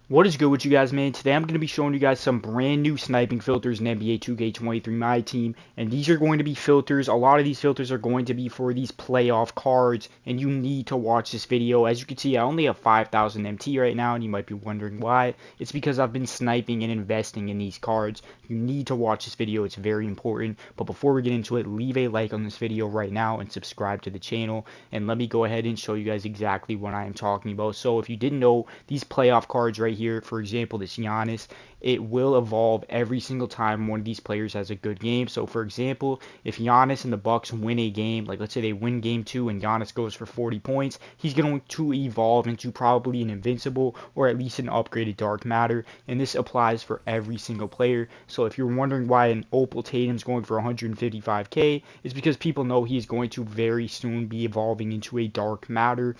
What is good with you guys, man? Today I'm going to be showing you guys some brand new sniping filters in NBA 2K23 My Team, and these are going to be filters. A lot of these filters are going to be for these playoff cards, and you need to watch this video. As you can see, I only have 5,000 MT right now, and you might be wondering why. It's because I've been sniping and investing in these cards. You need to watch this video. It's very important. But before we get into it, leave a like on this video right now and subscribe to the channel, and let me go ahead and show you guys exactly what I am talking about. So if you didn't know, these playoff cards right here, for example, this Giannis, it will evolve every single time one of these players has a good game. So for example, if Giannis and the Bucks win a game, like let's say they win game 2 and Giannis goes for 40 points, he's going to evolve into probably an invincible or at least an upgraded dark matter, and this applies for every single player. So if you're wondering why an Opal Tatum's going for 155k, it's because people know he's going to very soon be evolving into a dark matter,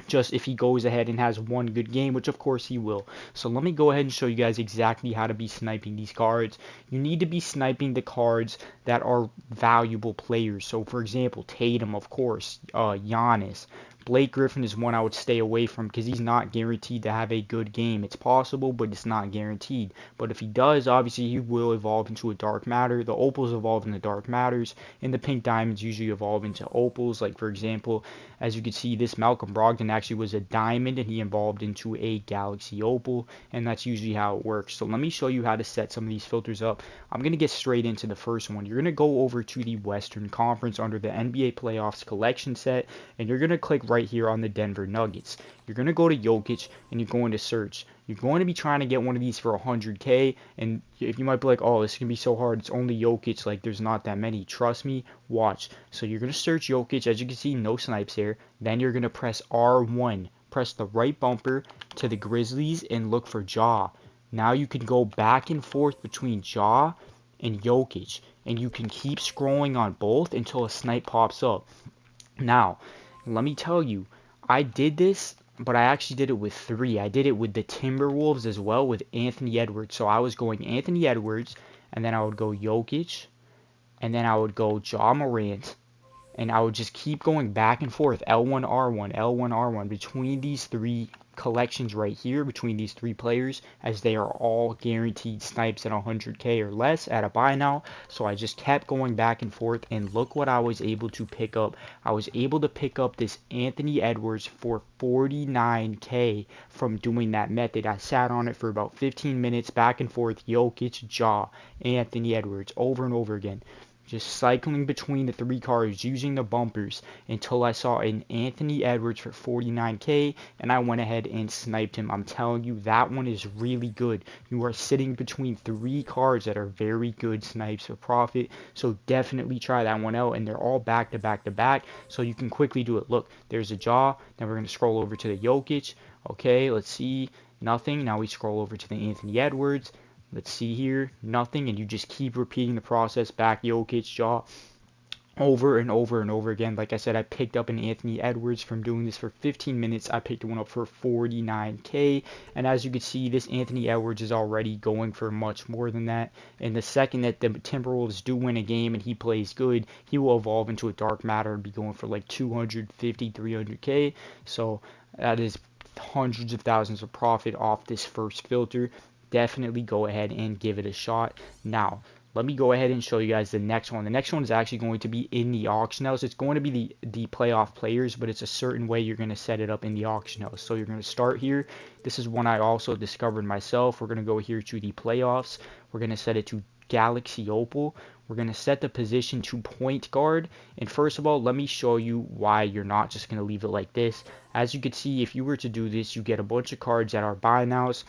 just if he goes ahead and has one good game, which of course he will. So let me go ahead and show you guys exactly how to be sniping these cards. You need to be sniping the cards that are valuable players. So for example, Tatum, of course, Giannis. Blake Griffin is one I would stay away from because he's not guaranteed to have a good game. It's possible, but it's not guaranteed. But if he does, obviously he will evolve into a dark matter. The opals evolve into dark matters, and the pink diamonds usually evolve into opals. Like for example, as you can see, this Malcolm Brogdon actually was a diamond, and he evolved into a galaxy opal, and that's usually how it works. So let me show you how to set some of these filters up. I'm going to get straight into the first one. You're going to go over to the Western Conference under the NBA Playoffs collection set, and you're going to click right here on the Denver Nuggets. You're going to go to Jokic, and you're going to search. You're going to be trying to get one of these for 100k, and if you might be like, oh, this can be so hard, it's only Jokic, like there's not that many. Trust me, watch. So you're going to search Jokic. As you can see, no snipes here. Then you're going to press R1. Press the right bumper to the Grizzlies and look for Ja. Now you can go back and forth between Ja and Jokic, and you can keep scrolling on both until a snipe pops up. Now, let me tell you, I did this, but I actually did it with 3. I did it with the Timberwolves as well with Anthony Edwards. So I was going Anthony Edwards, and then I would go Jokic, and then I would go Ja Morant, and I would just keep going back and forth, L1, R1, L1, R1, between these 3 collections right here, between these 3 players, as they are all guaranteed snipes at 100k or less at a buy now. So I just kept going back and forth, and look what I was able to pick up. I was able to pick up this Anthony Edwards for 49k from doing that method. I sat on it for about 15 minutes, back and forth, Jokic, Ja, Anthony Edwards, over and over again, just cycling between the 3 cards using the bumpers until I saw an Anthony Edwards for 49k, and I went ahead and sniped him. I'm telling you, that one is really good. You are sitting between 3 cards that are very good snipes for profit, so definitely try that one out, and they're all back to back to back, so you can quickly do it. Look, there's a Ja. Now we're going to scroll over to the Jokic. Okay, let's see, nothing. Now we scroll over to the Anthony Edwards. Let's see here, nothing, and you just keep repeating the process back, Jokic, Ja, over and over and over again. Like I said, I picked up an Anthony Edwards from doing this for 15 minutes. I picked one up for 49k, and as you can see, this Anthony Edwards is already going for much more than that. And the second that the Timberwolves do win a game and he plays good, he will evolve into a dark matter and be going for like 250, 300k. So that is hundreds of thousands of profit off this first filter. Definitely go ahead and give it a shot. Now, let me go ahead and show you guys the next one. The next one is actually going to be in the auction house. It's going to be the playoff players, but it's a certain way you're going to set it up in the auction house. So you're going to start here. This is one I also discovered myself. We're going to go here to the playoffs. We're going to set it to Galaxy Opal. We're going to set the position to point guard. And first of all, let me show you why you're not just going to leave it like this. As you can see, if you were to do this, you get a bunch of cards that are buy nows,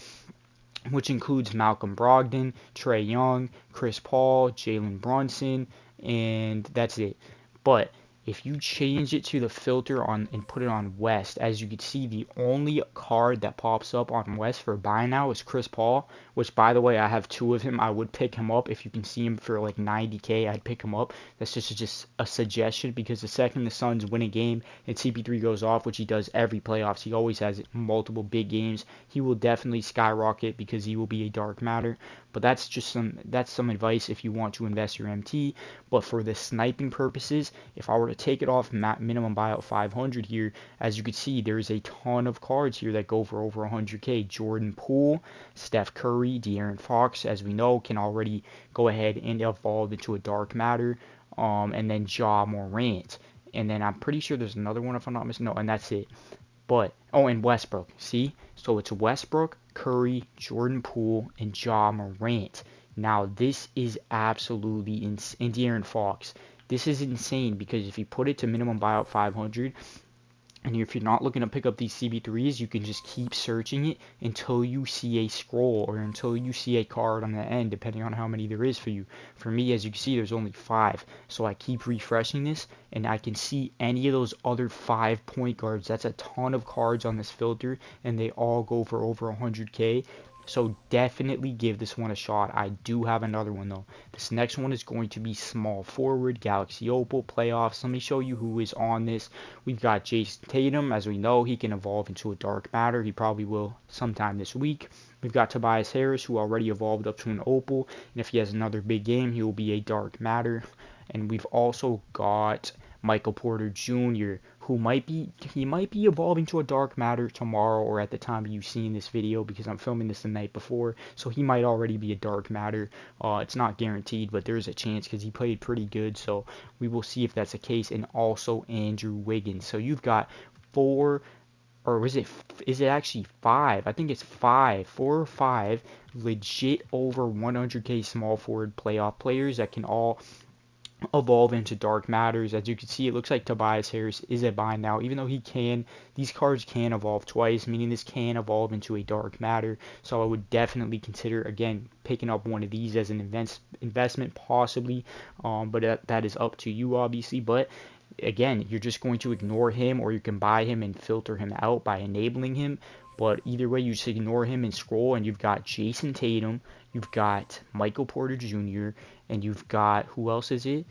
which includes Malcolm Brogdon, Trae Young, Chris Paul, Jalen Brunson, and that's it. But if you change it to the filter on and put it on West, as you can see, the only card that pops up on West for buy now is Chris Paul, which, by the way, I have 2 of him. I would pick him up if you can see him for like 90k. I'd pick him up. That's just a suggestion, because the second the Suns win a game and CP3 goes off, which he does every playoffs, he always has multiple big games, he will definitely skyrocket because he will be a dark matter. But that's just some advice if you want to invest your MT. But for the sniping purposes, if I were to take it off minimum buyout 500 here, as you can see, there's a ton of cards here that go for over 100K. Jordan Poole, Steph Curry, De'Aaron Fox, as we know, can already go ahead and evolve into a dark matter. And then Ja Morant. And then I'm pretty sure there's another one if I'm not mistaken. No, and that's it. But, oh, and Westbrook. See? So it's Westbrook, Curry, Jordan Poole, and Ja Morant. Now, this is absolutely insane. And De'Aaron Fox. This is insane because if you put it to minimum buyout 500, and if you're not looking to pick up these CB3s, you can just keep searching it until you see a scroll or until you see a card on the end, depending on how many there is for you. For me, as you can see, there's only 5. So I keep refreshing this, and I can see any of those other 5 point guards. That's a ton of cards on this filter, and they all go for over 100K. So definitely give this one a shot. I do have another one though. This next one is going to be small forward, Galaxy Opal, playoffs. Let me show you who is on this. We've got Jayson Tatum. As we know, he can evolve into a dark matter. He probably will sometime this week. We've got Tobias Harris, who already evolved up to an Opal. And if he has another big game, he will be a dark matter. And we've also got Michael Porter Jr., who might be evolving to a dark matter tomorrow or at the time of you seeing this video, because I'm filming this the night before, so he might already be a dark matter. It's not guaranteed, but there's a chance because he played pretty good, so we will see if that's the case. And also Andrew Wiggins. So you've got 4, or is it actually 5? I think it's 4 or 5 legit over 100K small forward playoff players that can all evolve into dark matters. As you can see, it looks like Tobias Harris is a buy now, even though these cards can evolve twice, meaning this can evolve into a dark matter. So I would definitely consider, again, picking up one of these as an investment possibly, but that is up to you obviously. But again, you're just going to ignore him, or you can buy him and filter him out by enabling him. But either way, you just ignore him and scroll, and you've got Jayson Tatum, you've got Michael Porter Jr., and you've got, who else is it?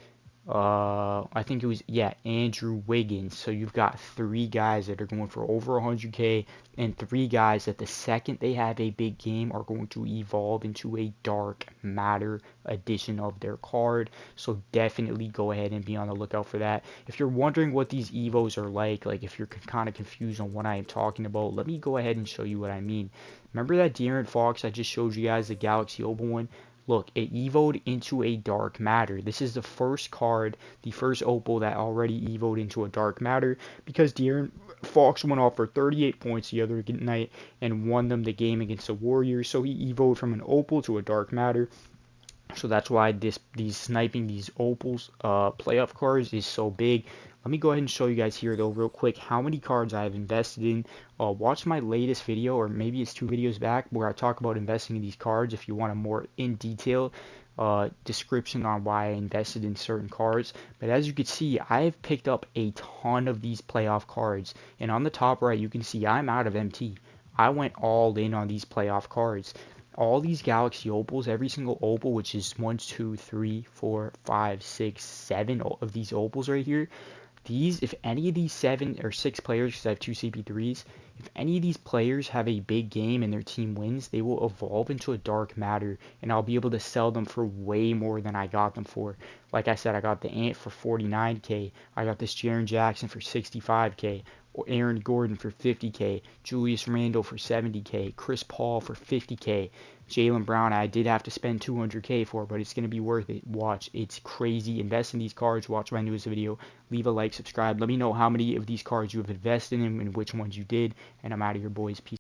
I think it was, yeah, Andrew Wiggins. So you've got 3 guys that are going for over 100K, and 3 guys that the second they have a big game are going to evolve into a dark matter edition of their card. So definitely go ahead and be on the lookout for that. If you're wondering what these evos are like if you're kind of confused on what I am talking about, let me go ahead and show you what I mean. Remember that De'Aaron Fox I just showed you guys, the Galaxy Opal one? Look, it evoed into a dark matter. This is the first card, the first Opal that already evoed into a dark matter, because De'Aaron Fox went off for 38 points the other night and won them the game against the Warriors. So he evoed from an Opal to a dark matter. So that's why sniping these Opals playoff cards is so big. Let me go ahead and show you guys here though real quick how many cards I have invested in. Watch my latest video, or maybe it's 2 videos back, where I talk about investing in these cards if you want a more in detail description on why I invested in certain cards. But as you can see, I've picked up a ton of these playoff cards, and on the top right you can see I'm out of MT. I went all in on these playoff cards. All these Galaxy Opals, every single Opal, which is 1, 2, 3, 4, 5, 6, 7 of these Opals right here. If any of these 7 or 6 players, because I have 2 CP3s, if any of these players have a big game and their team wins, they will evolve into a dark matter, and I'll be able to sell them for way more than I got them for. Like I said, I got the Ant for 49K, I got this Jaren Jackson for 65K, Aaron Gordon for 50K, Julius Randle for 70K, Chris Paul for 50K, Jaylen Brown I did have to spend 200K for, but it's going to be worth it. Watch, it's crazy. Invest in these cards. Watch my newest video. Leave a like, subscribe. Let me know how many of these cards you have invested in and which ones you did. And I'm out of here, boys. Peace.